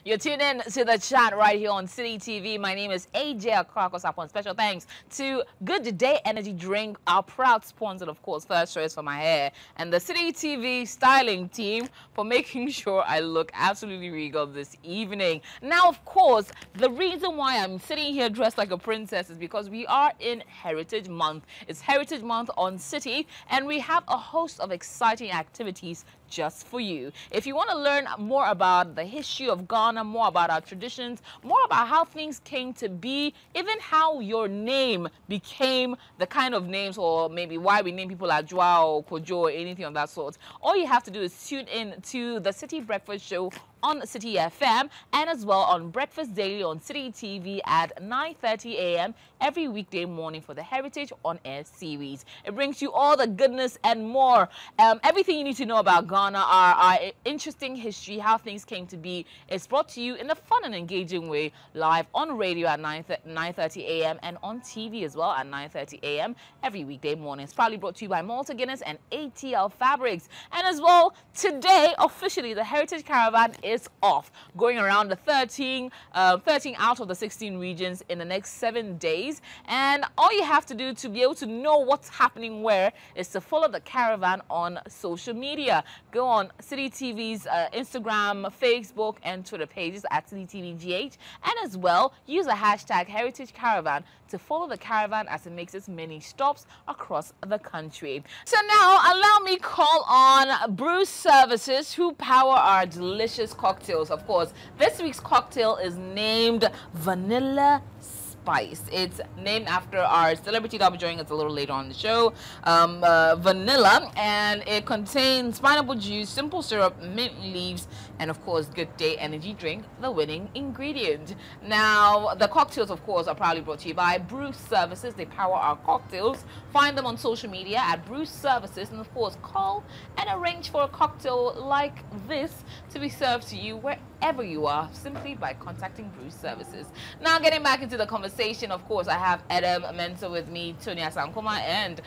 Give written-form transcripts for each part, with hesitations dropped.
You're tuned in to the chat right here on City TV. My name is AJ Akrakosapon. Special thanks to Good Day Energy Drink, our proud sponsor, of course, First Choice for my hair, and the City TV styling team for making sure I look absolutely regal this evening. Now, of course, the reason why I'm sitting here dressed like a princess is because we are in Heritage Month. It's Heritage Month on City, and we have a host of exciting activities just for you. If you want to learn more about the history of Ghana, more about our traditions, more about how things came to be, even how your name became the kind of names, or maybe why we name people Ajwa or Kojo or anything of that sort, all you have to do is tune in to the City Breakfast Show on City FM, and as well on Breakfast Daily on City TV at 9:30 a.m. every weekday morning for the Heritage On Air series. It brings you all the goodness and more. Everything you need to know about Ghana, our interesting history, how things came to be, is brought to you in a fun and engaging way, live on radio at 9:30 a.m. and on TV as well at 9:30 a.m. every weekday morning. It's proudly brought to you by Malta Guinness and ATL Fabrics. And as well, today, officially, the Heritage Caravan is off, going around the 13 out of the 16 regions in the next 7 days. And all you have to do to be able to know what's happening where is to follow the caravan on social media. Go on City TV's Instagram, Facebook, and Twitter pages at City TV GH, and as well use the hashtag Heritage Caravan to follow the caravan as it makes its many stops across the country. So now allow me call on Brew Services, who power our delicious cocktails. Of course, this week's cocktail is named Vanilla Spice. It's named after our celebrity that will be joining us a little later on the show, Vanilla, and it contains pineapple juice, simple syrup, mint leaves, and of course Good Day Energy Drink, the winning ingredient. Now, the cocktails, of course, are proudly brought to you by Brew Services. They power our cocktails. Find them on social media at Brew Services, and of course call and arrange for a cocktail like this to be served to you wherever you are, simply by contacting Brew Services. Now, getting back into the conversation, of course, I have Adam Mensah with me, Tony Asankoma, and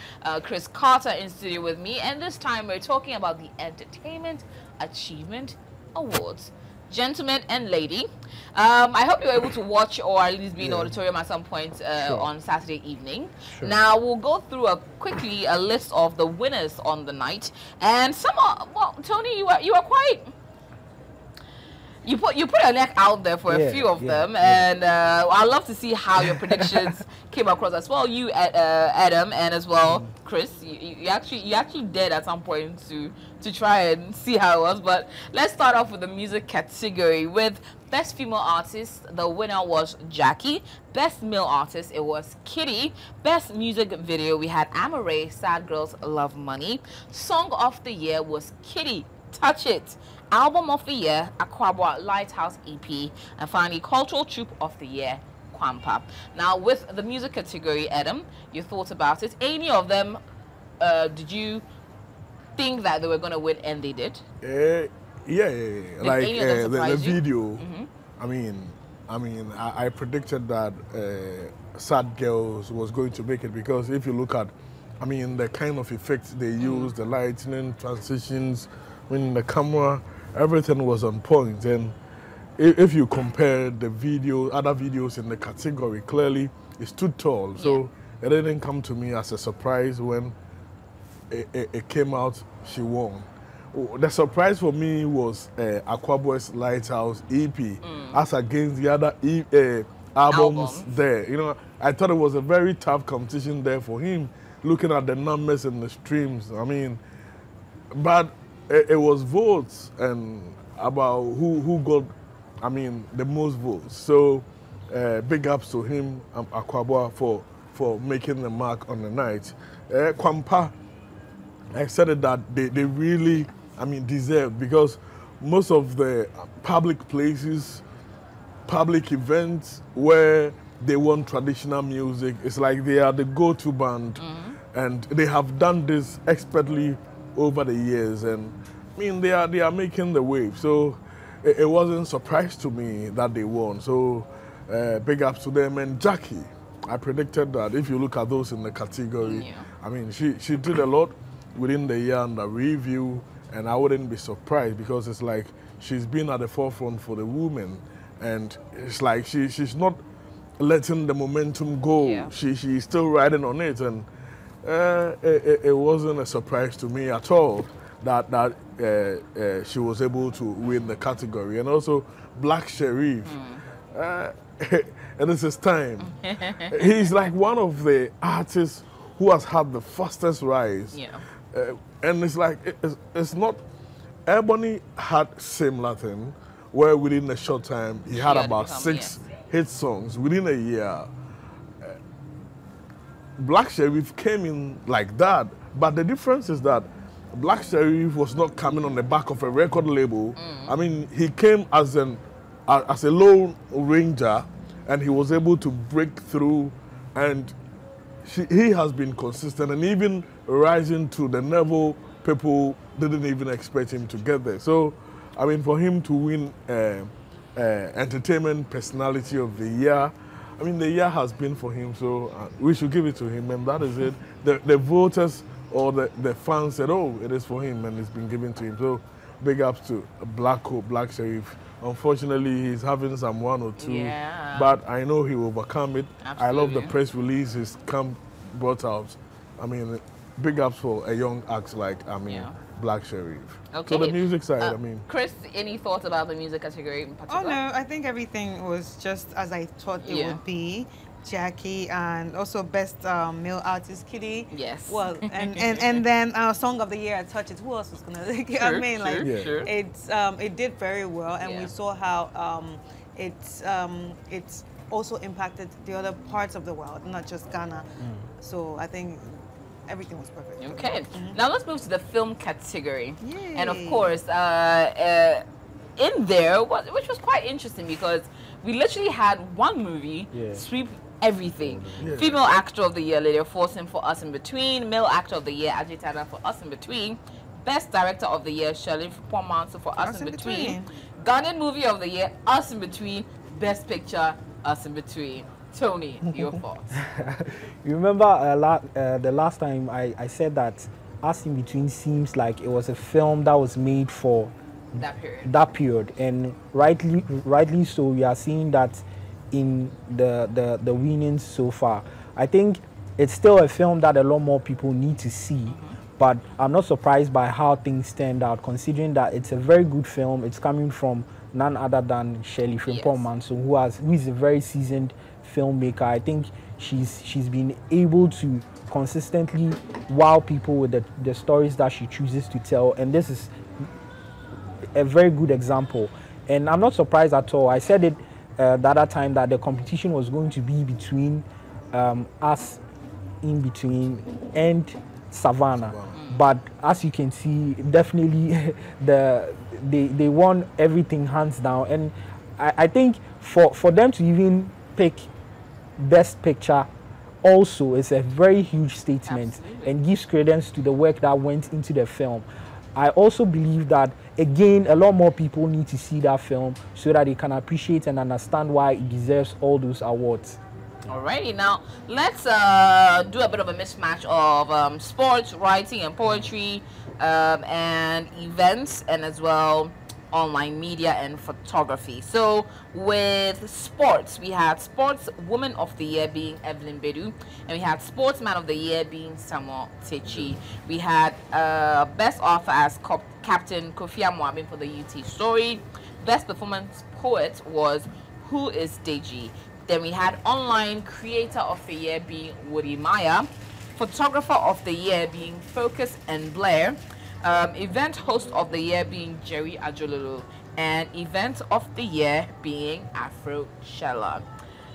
Chris Carter in studio with me, and this time we're talking about the Entertainment Achievement Awards. Gentlemen and lady, I hope you were able to watch or at least be in the auditorium at some point on Saturday evening. Sure. Now, we'll go through quickly a list of the winners on the night, and some are, well, Tony, you are quite... You put your neck out there for a few of them, and I'd love to see how your predictions came across as well. You, Adam, and as well, Chris. You actually did at some point to try and see how it was. But let's start off with the music category. With Best Female Artist, the winner was Jackie. Best Male Artist, it was Kitty. Best Music Video, we had Amaray, Sad Girls Love Money. Song of the Year was Kitty, Touch It. Album of the Year, Aquabwa Lighthouse EP, and finally Cultural Troupe of the Year, Kwampa. Now, with the music category, Adam, your thoughts about it? Any of them, did you think that they were going to win, and they did? Yeah. Like the video. I predicted that Sad Girls was going to make it, because if you look at, the kind of effects they used, the lightning, transitions, the camera, everything was on point. And if you compare the video, other videos in the category, clearly it stood tall. So it didn't come to me as a surprise when it came out, she won. The surprise for me was Aquabwa's Lighthouse EP as against the other albums there. I thought it was a very tough competition there for him, looking at the numbers and the streams. But it was votes and about who got, the most votes. So big ups to him, Aquabwa, for making the mark on the night. Kwampa, I said it that they really, deserve, because most of the public places, public events where they want traditional music, it's like they are the go-to band, and they have done this expertly over the years, and they are making the wave. So it wasn't a surprise to me that they won. So big ups to them. And Jackie, I predicted that if you look at those in the category, she did a lot within the year under review, and I wouldn't be surprised, because it's like she's been at the forefront for the women, and it's like she's not letting the momentum go. Yeah. She's still riding on it, and it wasn't a surprise to me at all that she was able to win the category. And also Black Sherif, and this is time. He's like one of the artists who has had the fastest rise. Yeah. And it's like it's not. Ebony had similar thing, where within a short time he had had about become, 6 hit songs within a year. Black Sherif came in like that, but the difference is that Black Sherif was not coming on the back of a record label. I mean, he came as a lone ranger, and he was able to break through, and he has been consistent and even rising to the level people didn't even expect him to get there. So, I mean, for him to win Entertainment Personality of the Year, I mean, the year has been for him, so we should give it to him, and that is it. The voters or the fans said, oh, it is for him, and it's been given to him. So, big ups to Black Sherif. Unfortunately, he's having some 1 or 2, but I know he will overcome it. Absolutely. I love the press release his camp brought out. I mean, big ups for a young act like, Black Sherif. Okay. So the music side, Chris, any thoughts about the music category in particular? Oh no, I think everything was just as I thought it would be. Jackie, and also best male artist Kitty. Yes. Well, and then our song of the year, Touch It. Who else was gonna? I mean, like it did very well, and we saw how it's also impacted the other parts of the world, not just Ghana. So I think everything was perfect. Okay. Now let's move to the film category. Yay. And of course, in there, which was quite interesting because we literally had one movie sweep everything. Female Actor of the Year, Lydia Forson for Us in Between. Male Actor of the Year, Ajay Tada for Us in Between. Best Director of the Year, Shirley Pomanso for Us in Between. Ghanaian Movie of the Year, Us in Between. Best Picture, Us in Between. Tony, your thoughts? You remember the last time I said that Us in Between seems like it was a film that was made for that period, and rightly so. We are seeing that in the winnings so far. I think it's still a film that a lot more people need to see, but I'm not surprised by how things turned out, considering that it's a very good film. It's coming from none other than Shirley Frimpong-Manso, who is a very seasoned filmmaker. I think she's been able to consistently wow people with the stories that she chooses to tell, and this is a very good example. And I'm not surprised at all. I said it the other time that the competition was going to be between Us in Between and Savannah. But as you can see, definitely they won everything hands down. And I think for them to even pick Best Picture also is a very huge statement. Absolutely. And gives credence to the work that went into the film. I also believe that, again, a lot more people need to see that film so that they can appreciate and understand why it deserves all those awards. Alrighty, now let's do a bit of a mismatch of sports, writing and poetry, and events, and as well online media and photography. So with sports, we had Sports Woman of the Year being Evelyn Bedu, and we had Sportsman of the Year being Samuel Techi. We had Best Author as Captain Kofi Amwabin for the UT Story. Best Performance Poet was Who is Deji. Then we had Online Creator of the Year being Woody Maya. Photographer of the Year being Focus and Blair. Event Host of the Year being Jerry Ajololo. And Event of the Year being Afro Shella.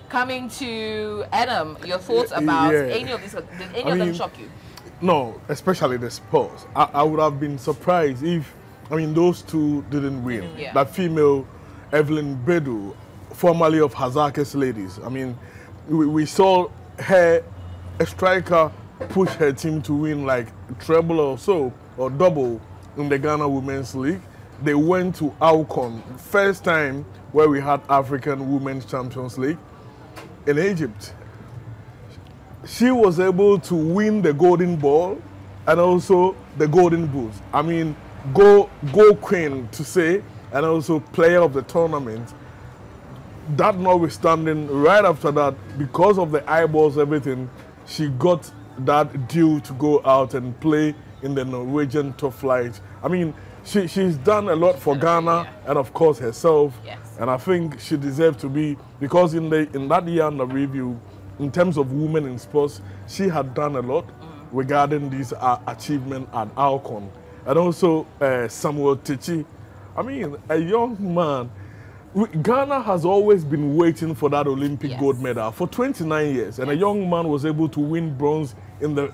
Coming to Adam, your thoughts about any of these? Did any of them shock you? No, especially the sports. I would have been surprised if, those two didn't win. That female, Evelyn Bedu, formerly of Hazakis Ladies. We saw her, a striker, push her team to win like treble or so, or double in the Ghana Women's League. They went to Alcon, first time where we had African Women's Champions League in Egypt. She was able to win the Golden Ball and also the Golden Boots. Go Queen to say and also player of the tournament. That notwithstanding, right after that, because of the eyeballs, everything, she got that deal to go out and play in the Norwegian top flight. I mean, she's done a lot for Ghana and of course herself. Yes. And I think she deserves to be, because in that year under review, in terms of women in sports, she had done a lot regarding this achievement at Alcon. And also Samuel Techi. I mean, a young man. Ghana has always been waiting for that Olympic gold medal for 29 years, and a young man was able to win bronze in the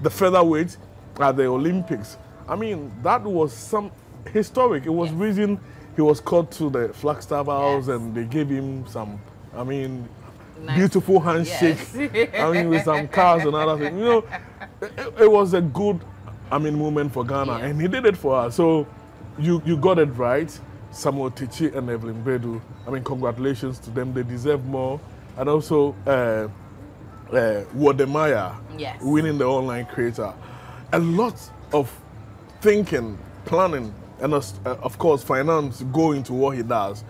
the featherweight at the Olympics. I mean, that was some historic. It was reason he was called to the Flagstaff House, and they gave him some, I mean, beautiful handshake. I mean, with some cars and other things. You know, it was a good, I mean, moment for Ghana, and he did it for us. So you got it right. Samuel Techi and Evelyn Bredu, I mean, congratulations to them. They deserve more. And also, Wodemaya winning the online creator. A lot of thinking, planning, and of course, finance go into what he does.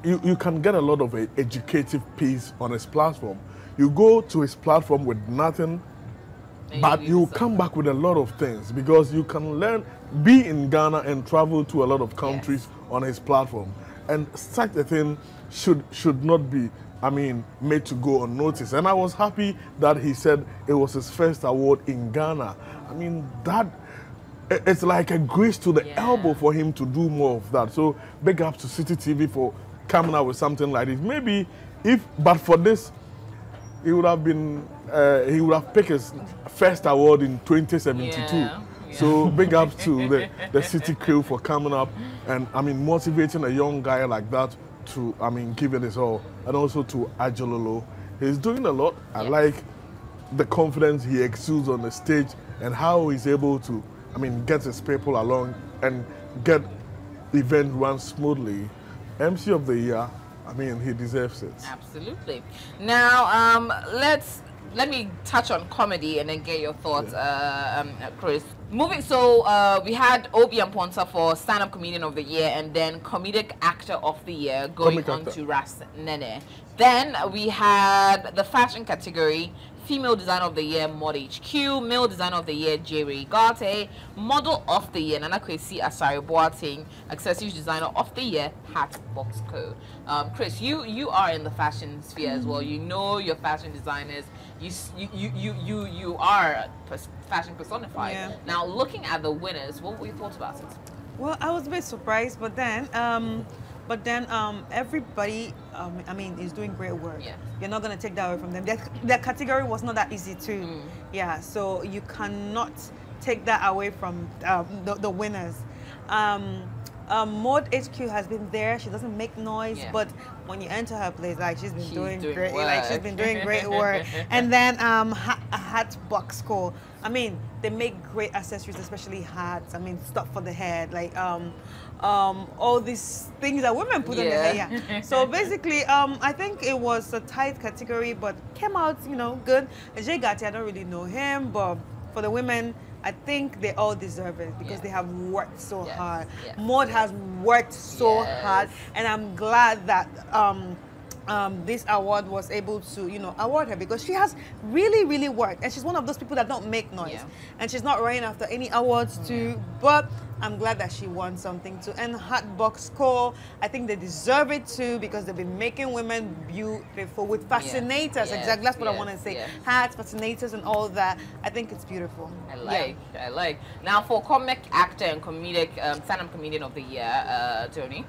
You can get a lot of educative piece on his platform. You go to his platform with nothing, but you come back with a lot of things, because you can learn, be in Ghana and travel to a lot of countries on his platform. And such a thing should not be, I mean, made to go unnoticed. And I was happy that he said it was his first award in Ghana. I mean, it's like a grease to the elbow for him to do more of that. So big ups to City TV for coming out with something like this. Maybe but for this, he would have picked his first award in 2072. So big ups to the City crew for coming up and, I mean, motivating a young guy like that to, I mean, give it his all. And also to Ajololo. He's doing a lot. I like the confidence he exudes on the stage and how he's able to, I mean, get his people along and get the event run smoothly. MC of the year, I mean, he deserves it. Absolutely. Now, let me touch on comedy and then get your thoughts, Chris. We had Obi Amponsa for stand-up comedian of the year, and then comedic actor of the year going on to Ras Nene. Then we had the fashion category, female designer of the year, Mod HQ, male designer of the year, Jerry Garte, model of the year, Nana Kwesi Asari Boateng, accessories designer of the year, Hatbox Co. Chris, you are in the fashion sphere as well. You know your fashion designers. You are fashion personified. Yeah. Now, looking at the winners, what were your thoughts about it? Well, I was a bit surprised, but then everybody, I mean, is doing great work. Yeah. You're not going to take that away from them. Their category was not that easy too. Yeah, so you cannot take that away from the winners. Mod HQ has been there. She doesn't make noise, but when you enter her place, like she's been doing great. Like she's been doing great work. And then Hatbox Co. I mean, they make great accessories, especially hats. I mean, stuff for the head, like all these things that women put on their hair. Yeah. So basically, I think it was a tight category, but came out, you know, good. Jay Gatti, I don't really know him, but for the women, I think they all deserve it because they have worked so hard. Maud has worked so hard, and I'm glad that this award was able to, you know, award her because she has really, really worked, and she's one of those people that don't make noise, and she's not running after any awards too. But I'm glad that she won something too. And Hatbox Co, I think they deserve it too because they've been making women beautiful with fascinators. Exactly, that's what I want to say. Hats, fascinators, and all that. I think it's beautiful. I like. Now, for comic actor and comedic stand-up comedian of the year, Tony.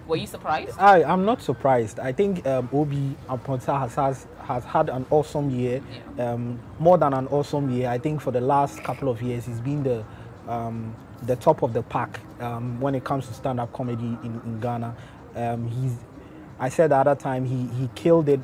Were you surprised? I'm not surprised. I think Obi Amponsa has had an awesome year, more than an awesome year. I think for the last couple of years, he's been the top of the pack when it comes to stand-up comedy in Ghana. I said the other time he killed it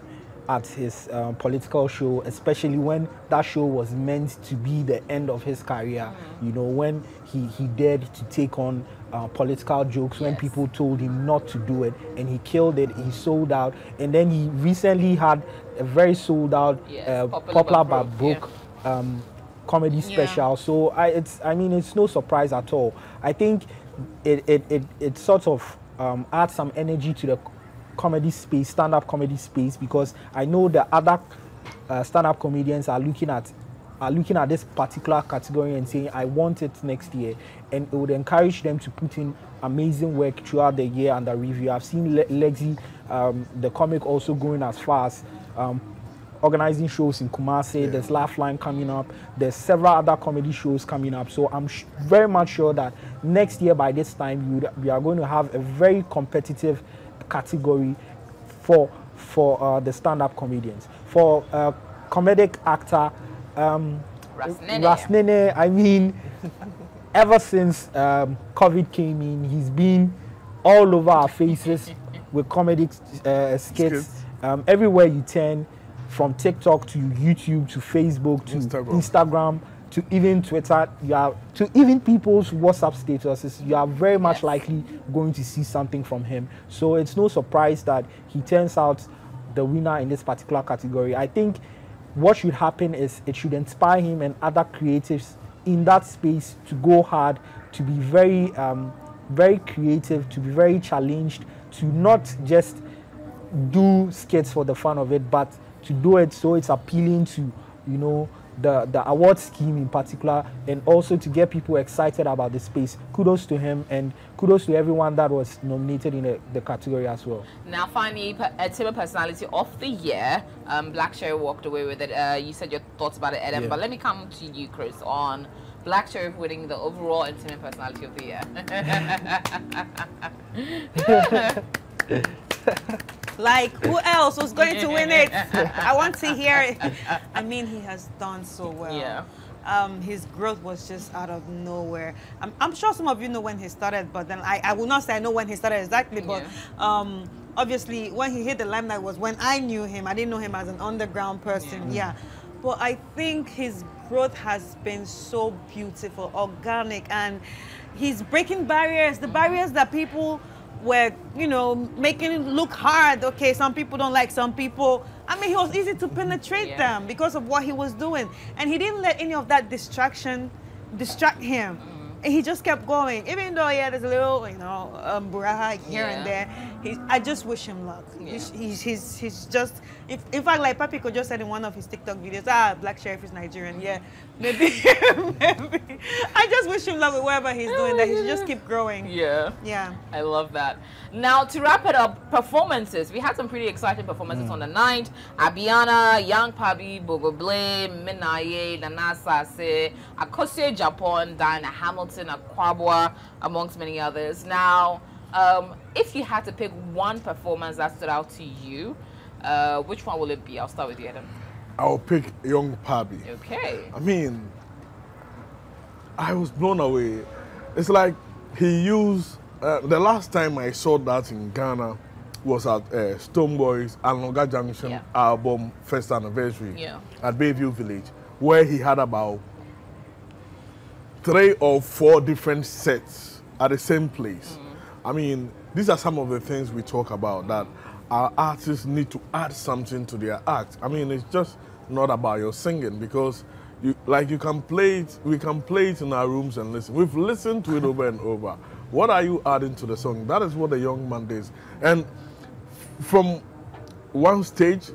at his political show, especially when that show was meant to be the end of his career. You know, when he dared to take on political jokes when people told him not to do it, and he killed it. He sold out, and then he recently had a very sold out Popular but Broke comedy special. So it's no surprise at all. I think it sort of adds some energy to the comedy space, stand-up comedy space, because I know the other stand-up comedians are looking at this particular category and saying, I want it next year, and it would encourage them to put in amazing work throughout the year under review. I've seen Lexi, the comic, also going as far as organizing shows in Kumasi. There's Lifeline coming up. There's several other comedy shows coming up. So I'm very much sure that next year by this time we are going to have a very competitive category for the stand-up comedians. For comedic actor, Ras Nene, I mean, ever since COVID came in, he's been all over our faces with comedic skits. Everywhere you turn, from TikTok to YouTube to Facebook to Instagram to even Twitter, to even people's WhatsApp statuses, you are very much likely going to see something from him. So it's no surprise that he turns out the winner in this particular category. I think what should happen is it should inspire him and other creatives in that space to go hard, to be very, very creative, to be very challenged, to not just do skits for the fun of it, but to do it so it's appealing to, you know, the award scheme in particular, and also to get people excited about the space. Kudos to him, and kudos to everyone that was nominated in the category as well. Now, finally, Timber Personality of the Year, Black Sherry walked away with it. You said your thoughts about it, Adam, but let me come to you, Chris, on Black Sherry winning the overall and Timber Personality of the Year. Like, who else was going to win it? I want to hear it. I mean, he has done so well. Yeah. His growth was just out of nowhere. I'm sure some of you know when he started, but then I will not say I know when he started exactly, but obviously when he hit the limelight was when I knew him. I didn't know him as an underground person, But I think his growth has been so beautiful, organic, and he's breaking barriers, the barriers that people were, you know, making it look hard. Okay, some people don't like some people. I mean, he was easy to penetrate them because of what he was doing. And he didn't let any of that distraction distract him. And he just kept going. Even though, there's a little, you know, buraha here and there. I just wish him luck. He's just, in fact, like Papi just said in one of his TikTok videos, Black Sheriff is Nigerian. Yeah, maybe. I just wish him luck with whatever he's doing, that he should just keep growing. Yeah. I love that. Now, to wrap it up, performances. We had some pretty exciting performances on the 9th. Abiana, Young Pabi, Bogoble, Minaye, Nanasa, Akose Japan, Diana Hamilton, Akwabwa, amongst many others. Now, if you had to pick one performance that stood out to you, which one will it be? I'll start with you, Adam. I'll pick Young Pabi. Okay. I mean, I was blown away. It's like he used, the last time I saw that in Ghana was at Stonebwoy's Alonga Junction album first anniversary at Bayview Village, where he had about 3 or 4 different sets at the same place. I mean, these are some of the things we talk about, that our artists need to add something to their act. I mean, it's just not about your singing, because we can play it in our rooms and listen. We've listened to it over and over. What are you adding to the song? That is what the young man does. And from one stage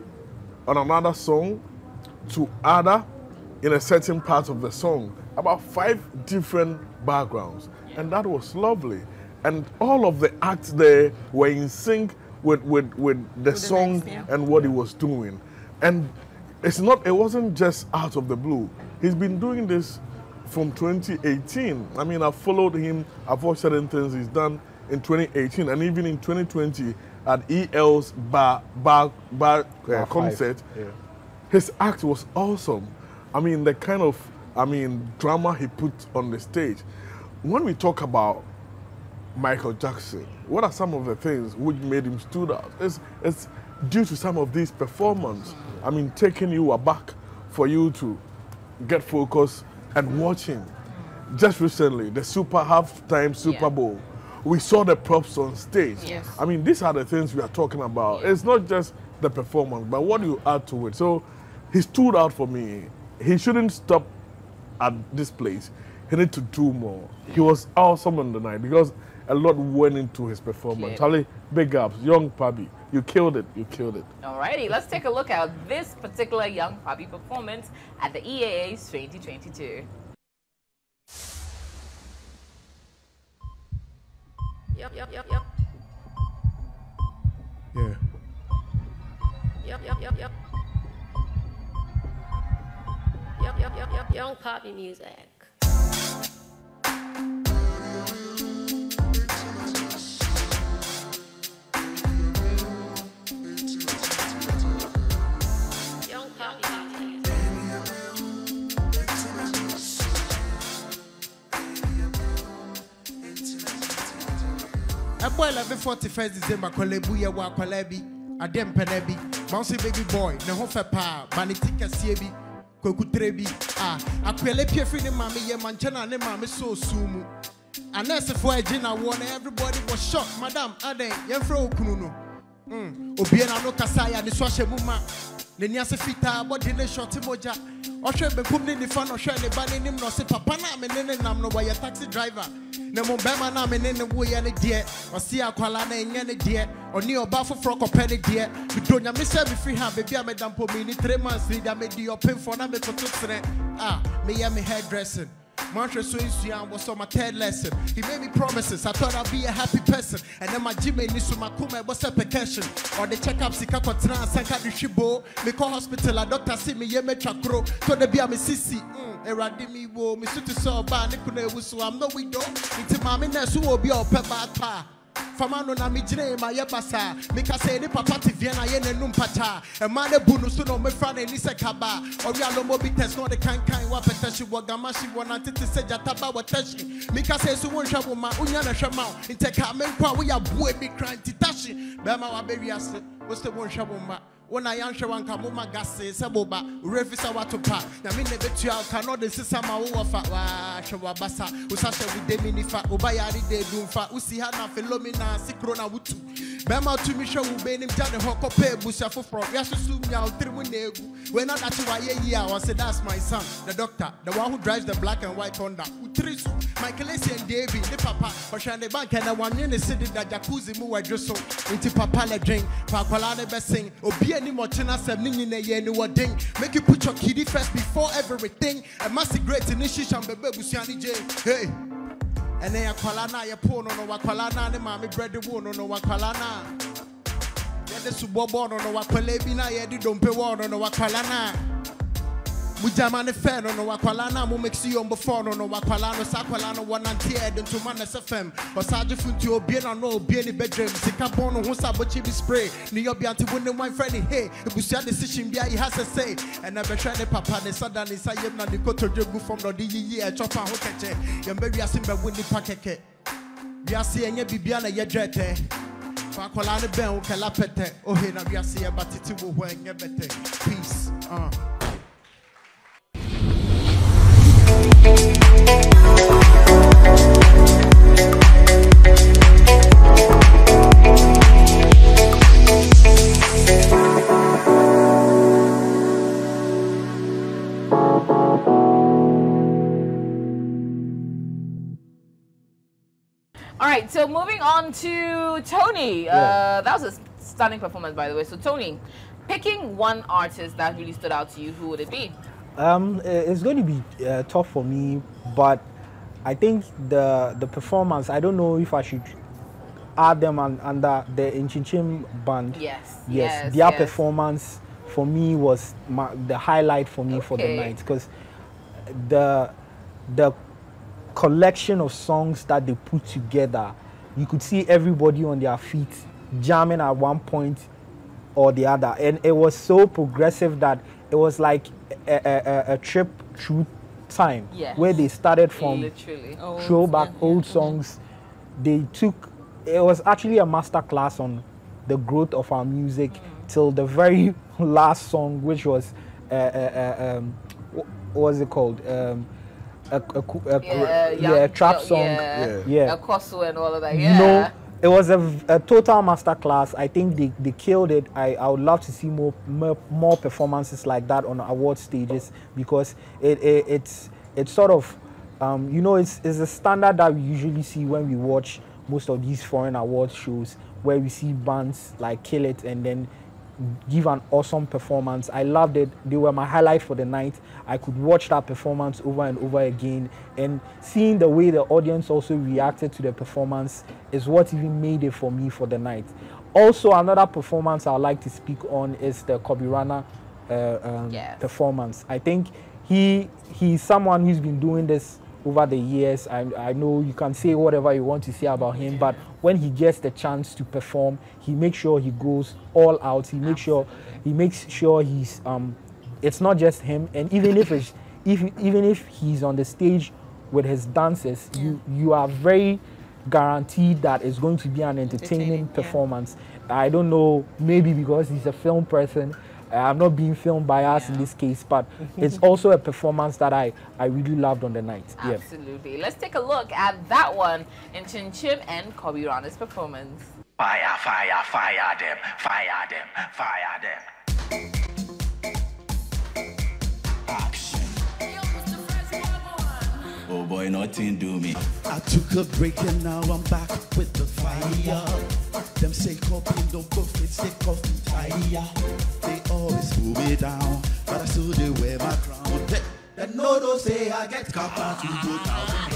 on another song to other in a certain part of the song, about 5 different backgrounds. And that was lovely. And all of the acts there were in sync with the song and what he was doing. And it wasn't just out of the blue. He's been doing this from 2018. I mean, I've followed him, I've watched certain things he's done in 2018 and even in 2020 at EL's bar concert. His act was awesome. I mean, the kind of drama he put on the stage. When we talk about Michael Jackson, what are some of the things which made him stood out? It's due to some of these performances. I mean, taking you aback for you to get focused and watch him. Just recently, the halftime Super Bowl, we saw the props on stage. I mean, these are the things we are talking about. It's not just the performance, but what you add to it. So he stood out for me. He shouldn't stop at this place. he need to do more. He was awesome on the night because a lot went into his performance. Charlie, big ups, Young Pabi. You killed it. You killed it. Alrighty, let's take a look at this particular Young Pabi performance at the EAA's 2022. Yep. Yeah. Yep. Young Pabi music. A boy like 41st December, Kolebuya wa Kolebi, Adem Penebi, Mousy baby boy, no hofe pa, Banitika Siebi, Kokutrebi, a Kwele free the mammy, ye manchana, ne mammy so sumu. And that's for a dinner one, everybody was shocked, Madame Ade, Yefro Kuno. Obiena no Kasaya, the Swashe Muma, the Niasa Fita, what did they shot Timoja? Or should be putting the fun or share the banning him, no say Papana, and then I'm no way a taxi driver. No more Bama nam and then the way any dear, or see a Kualana and any dear, or near Buffalo Frock or Penny dear. We don't you miss every free hand, baby, I made them for me 3 months, I made you pay for number for 2 me and me hairdressing. Mantra Swinsian was on my third lesson. He made me promises. I thought I'd be a happy person. And then my Jimmy Nisuma Kuma was a percussion. Or the checkup Sikakotran, Sanka Shibo, me call hospital, a doctor see me Yeme Chakro, to the Biami Sisi, Eradimi wo, me suit to saw Banikune, so I'm no widow. Into Mamina, who will be all pepper. Famano na mijine ma yebasa mika say ni papa tiviana ye ne numpata e ma de bunu so no me fra na ni se kaba ori alo mo bi test no de kan wa petashi wo gamashi wo na tete se jataba wo tashi mika say so won hwa wo ma unya na hwa ma inte ka me kwa wo ya bue bi kran titashi be ma wa be wiase wo se won hwa wo ma wona yanshe wanka muma gase seboba refisa watopa na me ne betua ka the sisa ma wo fa wa hwa basa usashe wi de minifa obayari de dumfa usi ha na philomena sikro na wutu bema to mi hwa wo be nim jane hoko pe busia foforo ya susu nya otrimu na egu we na that wa ye I say that's my son the doctor the one who drives the black and white Honda utrisu Michael and David the papa oshane bank na wanne ne sidi da jacuzzi mu wadwoso nti papa le drink pa kwala ne be sing obi any more china sem ni nyine ye ni woding make you put your kiddie first before everything a massive great initiation bebe busuani j hey and then akwala na ye po no wakwala na ne mama bread wo no wakwala na ye de subobo no wakwala bi na ye di dompe wo no wakwala na Mujama ne fe no wakwala na mo mix you on before no wakwala no sakwala no one anti ed into man SFM or saje funti obi na no obi ni bedroom sika bon no ho sabochi bi spray ni obi anti won my friend hey ebusia decision bia he has a say and na be hwe ne papa ne sada ne sayem na ne kotodwegu from no di yi e chopa ho keche ye mba wi asim ba woni pakeke wi ase enye bibia na ye drete fa kwala ne ben o kala pete o he na wi ase e batiti wo ho enye bete peace All right, so moving on to Tony. That was a stunning performance, by the way. So Tony, picking one artist that really stood out to you, who would it be? It's going to be tough for me, but I think the performance, I don't know if I should add them under the Inchinchim band. Yes. Their performance for me was the highlight for me for the night, because the collection of songs that they put together, you could see everybody on their feet jamming at one point or the other, and it was so progressive that it was like a trip through time, where they started from throwback old songs. They took, it was actually a master class on the growth of our music till the very last song, which was what was it called? A trap song, a Kosu and all of that. You know, it was a total master class. I think they killed it. I would love to see more performances like that on award stages, because it sort of you know, it's a standard that we usually see when we watch most of these foreign award shows, where we see bands like kill it and then give an awesome performance. I loved it. They were my highlight for the night. I could watch that performance over and over again, and seeing the way the audience also reacted to the performance is what even made it for me for the night. Also, another performance I'd like to speak on is the Kobirana performance. I think he's someone who's been doing this over the years. I know you can say whatever you want to say about him, but when he gets the chance to perform, he makes sure he goes all out. He makes sure he's it's not just him. And even if he's on the stage with his dancers, you are very guaranteed that it's going to be an entertaining performance. I don't know, maybe because he's a film person. I'm not being filmed by us in this case, but it's also a performance that I really loved on the night. Absolutely. Let's take a look at that one in Chim Chim and Kobirana's performance. Fire, fire, fire them, fire them, fire them. Action. Oh boy, nothing do me. I took a break and now I'm back with the fire. Them say copy, don't go fit, say coffee fire. They always pull me down, but I still they wear my crown. They know don't say I get copper to 2,000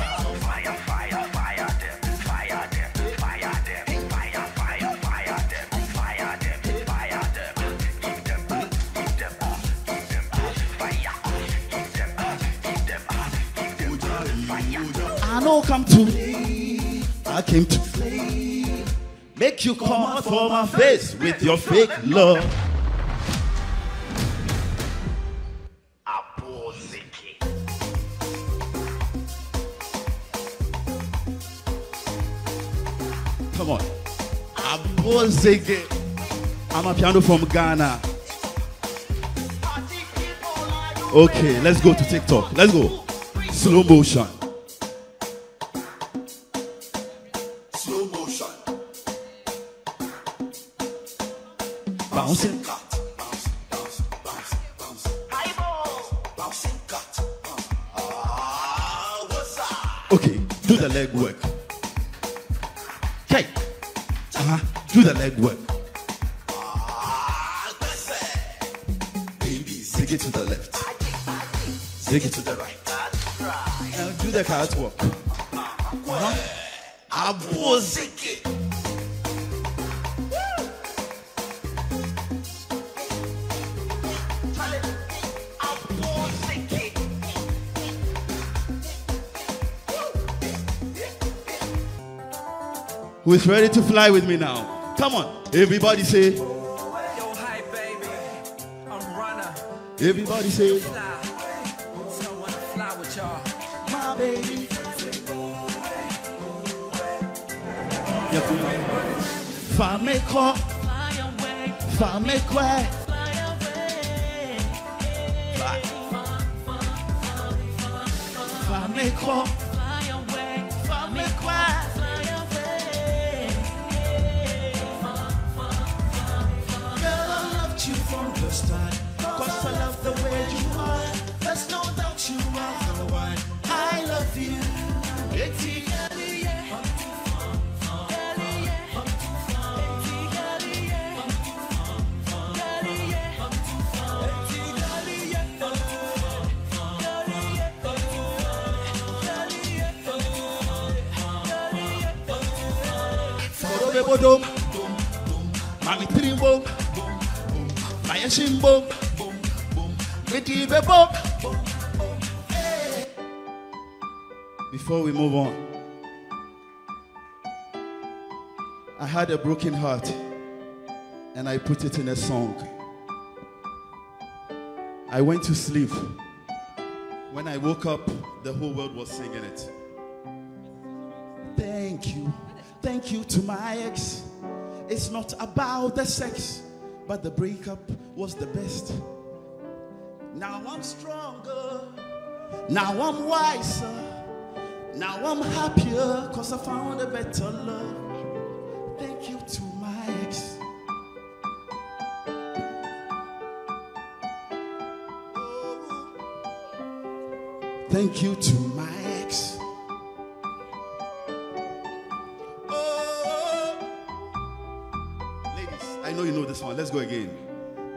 rounds. Fire, fire, fire them, fire them, fire them, fire, fire, fire them, fire them, fire them. Give them, give them, give them fire. Give them, give them, give them fire. I know come to play, I came to play. Make you come out for my face with your fake love. Come on. Abozege. I'm a piano from Ghana. Okay, let's go to TikTok. Let's go. Slow motion. Slow motion. Bouncing cut. Bounce, bounce, bounce, bounce. High ball. Bouncing cut. What's up? Okay, do the leg work. Okay. Do the leg work. Baby, zig it to the left. Zig it to the right. Now do the catwalk. Abo zig it. Who is ready to fly with me now? Come on, everybody say. Yo, hi, baby. I'm runner. Everybody say. Fly. Someone fly with y'all. My baby. Fame ko. Fly away. Fame kwe. Fly away. Fly. Fame ko. Fly away. Fame kwe. From the start, 'cause I love the way you are. There's no doubt you are the one. I love you. Mami Trimbo. Shimbo, before we move on, I had a broken heart and I put it in a song. I went to sleep. When I woke up, the whole world was singing it. Thank you to my ex. It's not about the sex, but the breakup was the best. Now I'm stronger. Now I'm wiser. Now I'm happier 'cause I found a better love. Thank you to my ex. Thank you to my ex. I know you know this one. Let's go again.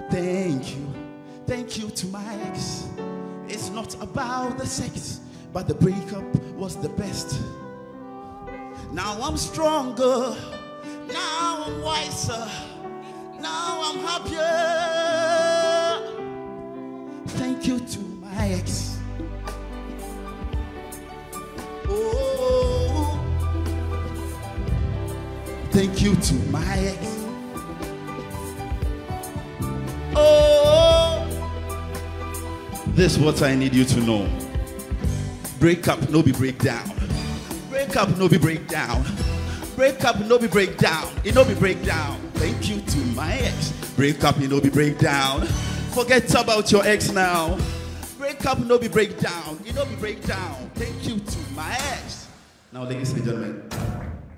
Thank you to my ex. It's not about the sex, but the breakup was the best. Now I'm stronger, now I'm wiser, now I'm happier. Thank you to my ex. Oh, thank you to my ex. Oh, this is what I need you to know. Break up, no be breakdown. Break up, no be breakdown. Break up, no be breakdown. It no be breakdown. Thank you to my ex. Break up, it no be breakdown. Forget about your ex now. Break up, no be breakdown. It no be breakdown. Thank you to my ex. Now, ladies and gentlemen,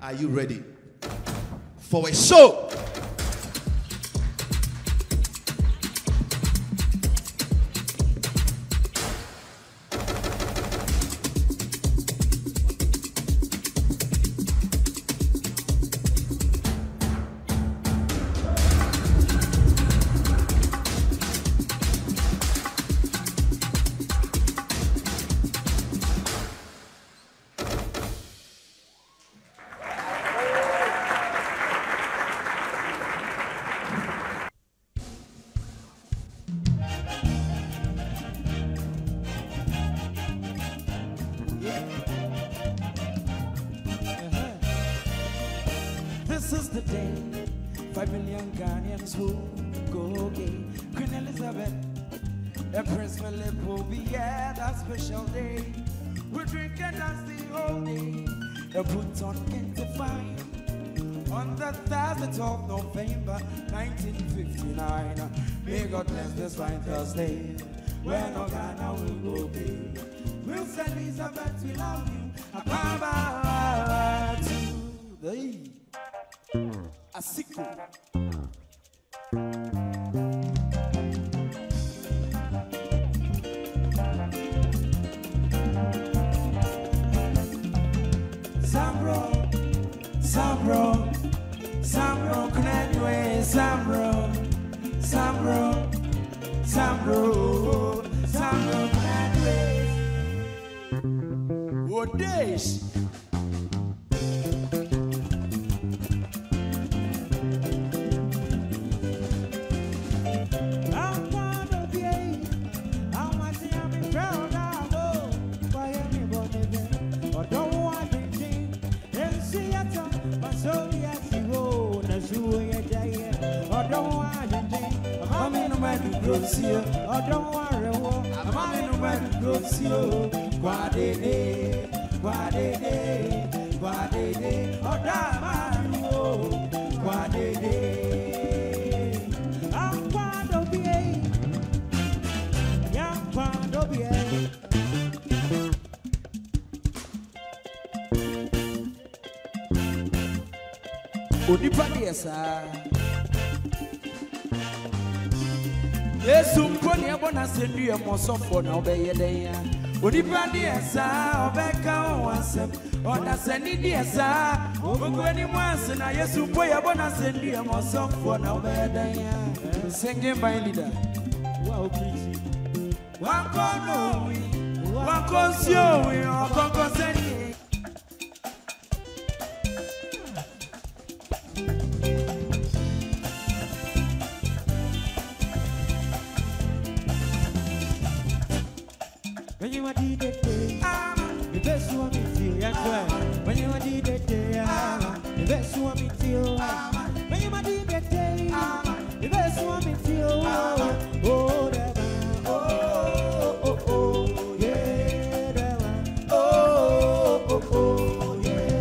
are you ready for a show? This is the day 5 million Ghanaians will go gay. Queen Elizabeth, Empress Philip will be here that special day. We drink and dance the whole day. The put on into fine on the 30th of November 1959. May God bless this fine Thursday when Ghana will go gay. We'll send Elizabeth, we love you. Ababa to the Asiko. Sambro, Kunanwe, Sambro, Kunanwe. What days? I don't worry, I'm in the way to go see you. Guadede, oh, Damano, Guadede. I'm proud of you, young proud of you. Odipadiesa. Yesu mponi abona sendu ya mosofo na obeye deya. Odipandi esa obeka wansem. Ona senidi esa ogweni mwanse na Yesu mponi abona sendu ya mosofo na obeye deya. Singing by leader. Wow preach. Wakono wi. Wakonsio wi okoko seni. When you are did it, the best one me feel, yeah. When you are did it, the best one me feel. When you are did it, the best one me feel. Oh, that oh, yeah, that oh, yeah.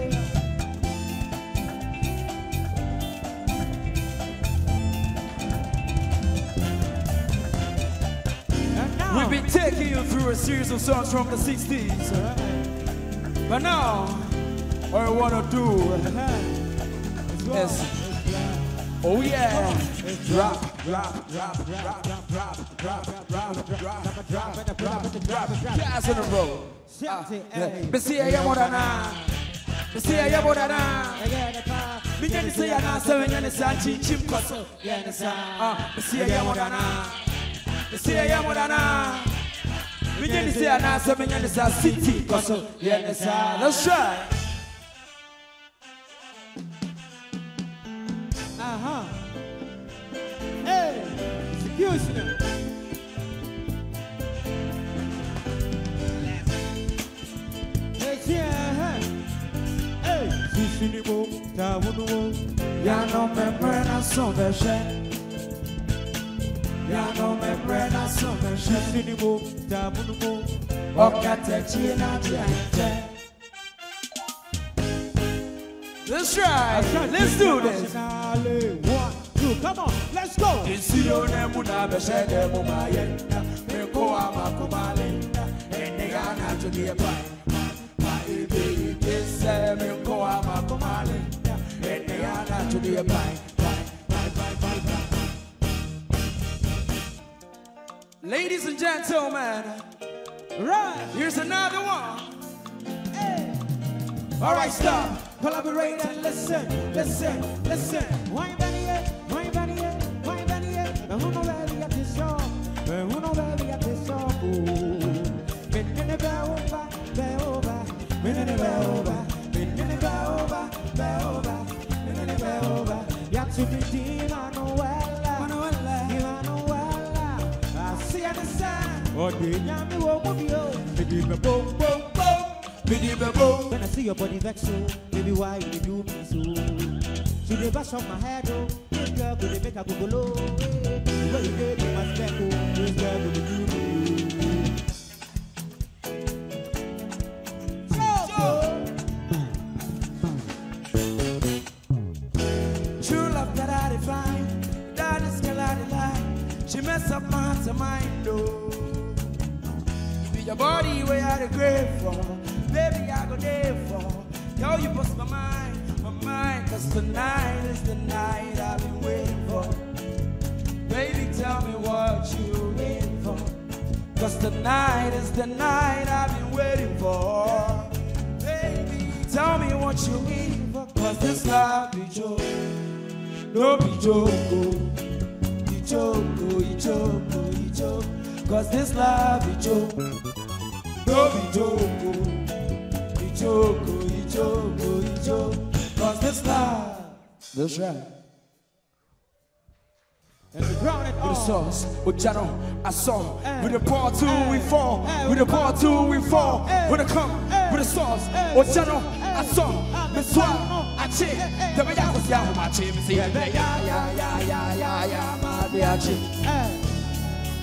We've been taking you through a series of songs from the 60s. But now, what I want to do is, oh yeah, drop, gas in the road. But see, I am what I know. Mijani say ana so nyane sa chinchim koso. Yene sa. See ya modana. See ya modana. Mijani say ana so nyane sa city koso. Yene sa. Let's try. Hey, excuse me. Hey, Sishinimo, Tabuno, Yano Membrana Sovershe. Yano Membrana Sovershe. Sishinimo, Tabuno, Okatechi Natia. Let's try. Let's do this. 1, 2, come on, let's go. Isione munabe shede mumayenda. Meko amakumalenda. Enegana to the apart. Ladies and gentlemen, right, here's another one. Hey. All right, stop. Collaborate and listen. Why Vanier? Who know where we at this song? Who know where we at this song? To redeem Manuela. I see the sign. Oh, Yami won't move you. When I see your body vex so, baby, why you do me so? She dey bash off my head, oh. This girl go dey make her go low. Where you dey in my spec, oh. This girl go dey do me. She mess up my heart and mind, oh. Be your body where I the grave for. Baby, I go there for. Yo, you bust my mind. Cause tonight is the night I've been waiting for. Baby, tell me what you waiting for. Cause tonight is the night I've been waiting for. Baby, tell me what you waiting for. Cause this love be joke. No be joke, oh. You choke, cause this love you choke. Don't be joke, you choke, cause this love. That's right. And we ground it with the sauce, with Jano, I saw. With the part 2 we fall, with the part 2 we fall. With the come, with the sauce, with Jano, I saw. The swag, I check. The way I was young, my team, see, yeah, my dear chick.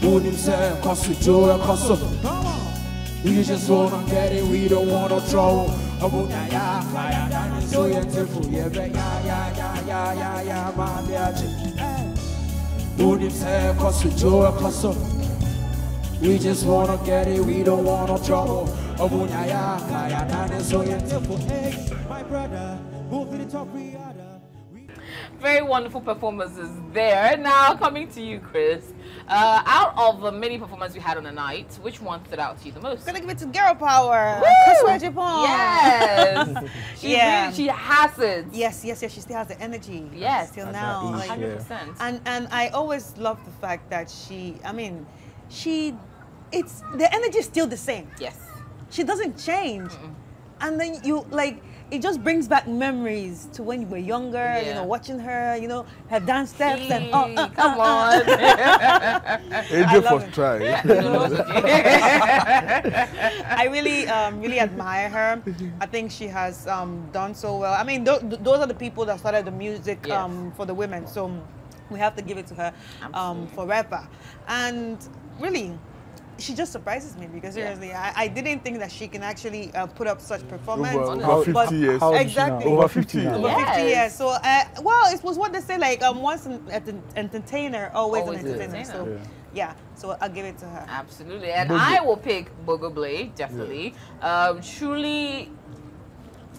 Who himself, cause we do a custom. We just wanna get it, we don't wanna trouble. So yeah, my dear chick. Who himself, cause we do a custom. We just wanna get it, we don't wanna trouble. My brother, move to the top, very wonderful performances there. Now coming to you, Chris. Out of the many performances we had on the night, which one stood out to you the most? I'm gonna give it to Girl Power. Chris Japan. Yes. She has it. Yes. She still has the energy. Yes. Till now. 100%. And I always love the fact that it's the energy is still the same. Yes. She doesn't change. And then it just brings back memories to when you were younger, watching her, her dance steps and come on. AJ for try. I really admire her. I think she has done so well. I mean, those are the people that started the music for the women, so we have to give it to her forever. And really, she just surprises me because seriously, I didn't think that she can actually put up such performance. Over 50 years. Exactly. Over 50 years. Over 50 years. So, well, it was what they say, like, once an entertainer, always an entertainer. So, yeah, so I'll give it to her. Absolutely. And I will pick Bogo Blade, definitely. Truly,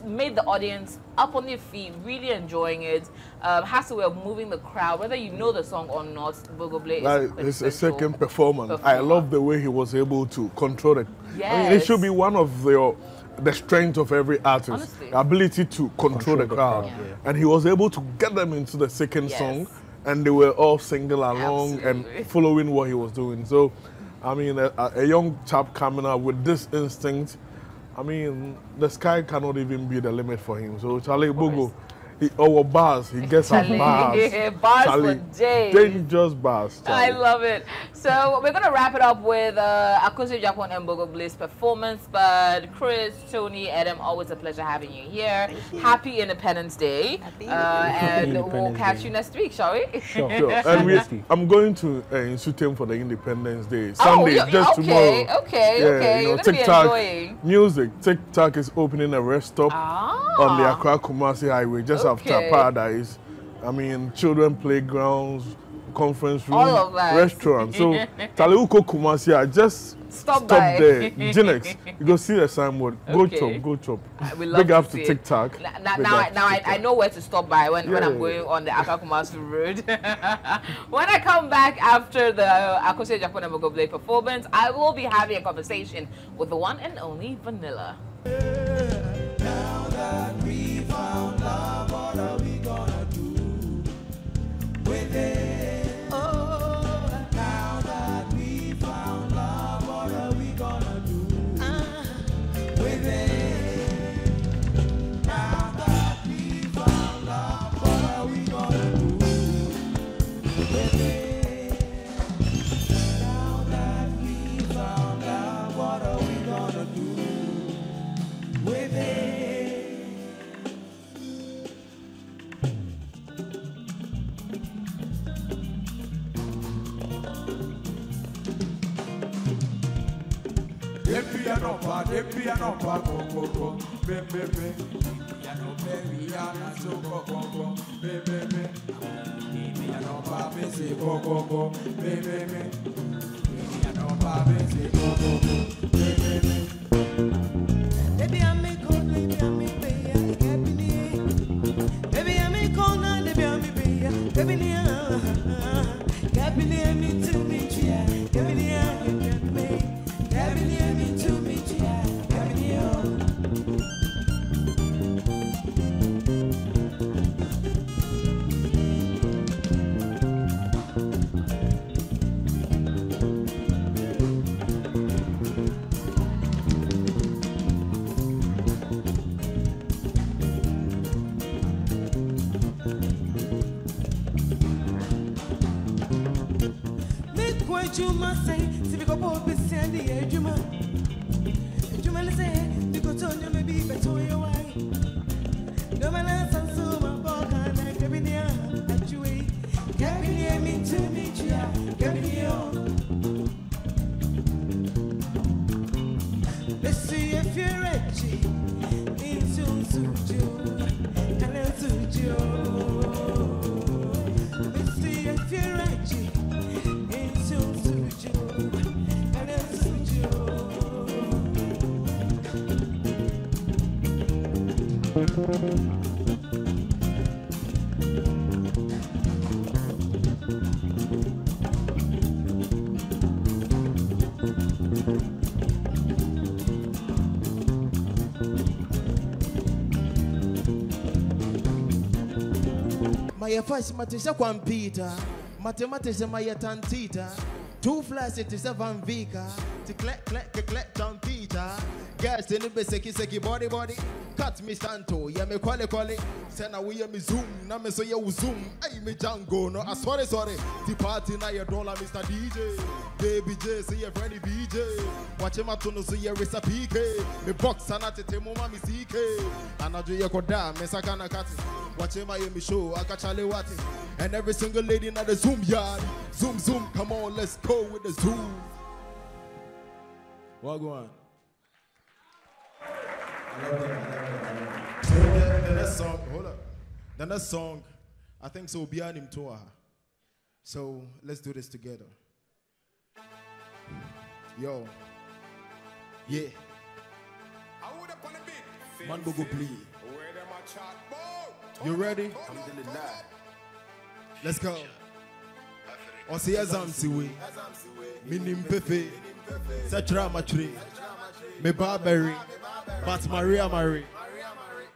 made the audience up on their feet, really enjoying it. Has a way of moving the crowd, whether you know the song or not. Bogo Blay is a second performance. I love the way he was able to control it. Yes. I mean, it should be one of the strength of every artist, honestly, the ability to control the crowd. Yeah. And he was able to get them into the second song, and they were all singing along and following what he was doing. So, I mean, a young chap coming up with this instinct, I mean, the sky cannot even be the limit for him. So, Charlie Bogo, bars, he gets some bars. Bars for days. Dangerous bars. Charlie. I love it. So we're going to wrap it up with Akosua Agyapong and Bogo Blay's performance. But Chris, Tony, Adam, always a pleasure having you here. Happy Independence Day. And we'll catch you next week, shall we? Sure. And I'm going to Nsuttem for the Independence Day. Sunday, just tomorrow. Okay. You know, TikTok music. TikTok is opening a rest stop on the Accra Kumasi Highway, just after Paradise. I mean, children playgrounds, conference room, restaurant. So, Taleuko Kumasi, just stop there. Ginex, you go see the signboard. Go chop. Big up to TikTok. Now I know where to stop by when I'm going on the Accra Kumasi road. When I come back after the Akosua Agyapong and Bogo Blay performance, I will be having a conversation with the one and only Vanilla. Now that we found love, what are we gonna do with it? Oh, now that we found love, what are we gonna do with it? Now that we found love, what are we gonna do with it? Now that we found love, what are we gonna do with it? The piano pa go go go, be be be. Piano baby, Rihanna so go go go, be be be. The piano pa me say go go go, be be be. The piano pa me say go go go, be be be. Baby I make cold, baby I make baby I get me. Baby I make cold, baby I make baby I get me. Get me me to me, get me get me. Get me to me. You must say, si we go both be sandy, you must say, you go turn your maybe better your way. No man else and so my book and I can be near at you. Get me near me to meet you, get me near. Let's see if you're ready. In soon suit you, and then suit you. Let's see if you're ready. My first matrix one Peter, mathematics my tantita, 2 flies it is a Van Vika, to collect down Peter. Guys, in the seki body, cut me Santo, yeah, me quali, send away me zoom, na me so you zoom, ay me Django, no, sorry, the party na your dollar, Mr. DJ, Baby J, see your friendly BJ, watch him at no see your risa PK, me box and at the mama me CK, and I do your koda, me sakana cat, watch him at me show, I catch Charlie Watty, and every single lady in the Zoom yard, zoom, come on, let's go with the zoom. What go on? The next song, hold up. The next song, I think so be an Toa. So let's do this together. Yo. Yeah. Man Bogo Blay. You ready? Let's go. Osi azamsi we. Minim pefe. Setra machri. Me Barbary. But Maria Marie.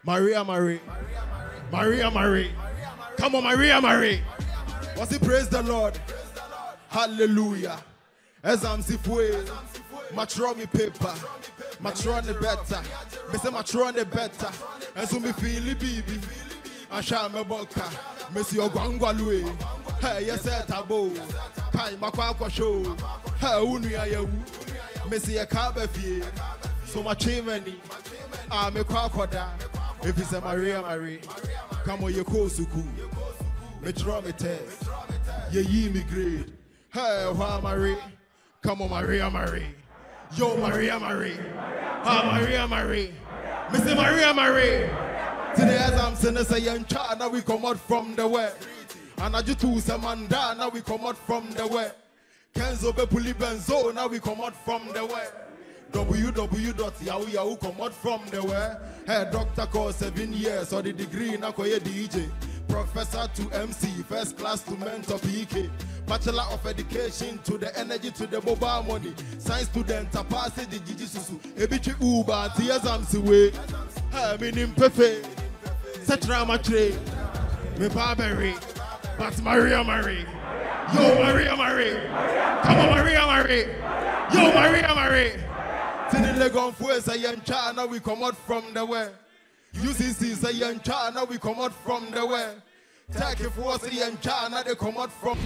Maria Marie. Maria Marie. Come on, Maria Marie. What's it? Praise the Lord. Hallelujah. Azamsi fwe. Matro me paper. Matro ne better. Me say matro ne better. And so me feel it, baby. I shall me boka. Me see your gwangwalwe. Hey, yes, tabo. Kai makwa show. Hey, unu ya yewu. Me see a kabe fie. So much chimney. Ah, me kwakoda. If it's a Maria Marie, come on, you call suku. Me draw me test. Ye me grade. Hey, Wa Marie. Come on, Maria Marie. Yo, Maria Marie. Ah, Maria Marie. Me say Maria Marie. Today as I'm saying, say young child, now we come out from the way. And I just say Manda, now we come out from the way. Kenzo be puli benzo, now we come out from the way. www.yahoo come out from the way. Hey, doctor call 7 years or the degree na koye DJ. Professor to MC, first class to mentor PK. Bachelor of Education to the energy to the mobile money. Science student to pass the Gigi Susu. Ebichi Uber, tears am siwe. Hey, minim pefe. Setra matre. Me Barbary. But Maria Marie. Yo, Maria Marie. Come on, Maria Marie. Yo, Maria Marie. Tini Legon Fue say young child, now we come out from the way. UCC say young child, now we come out from the way. Take it for say young child, now they come out from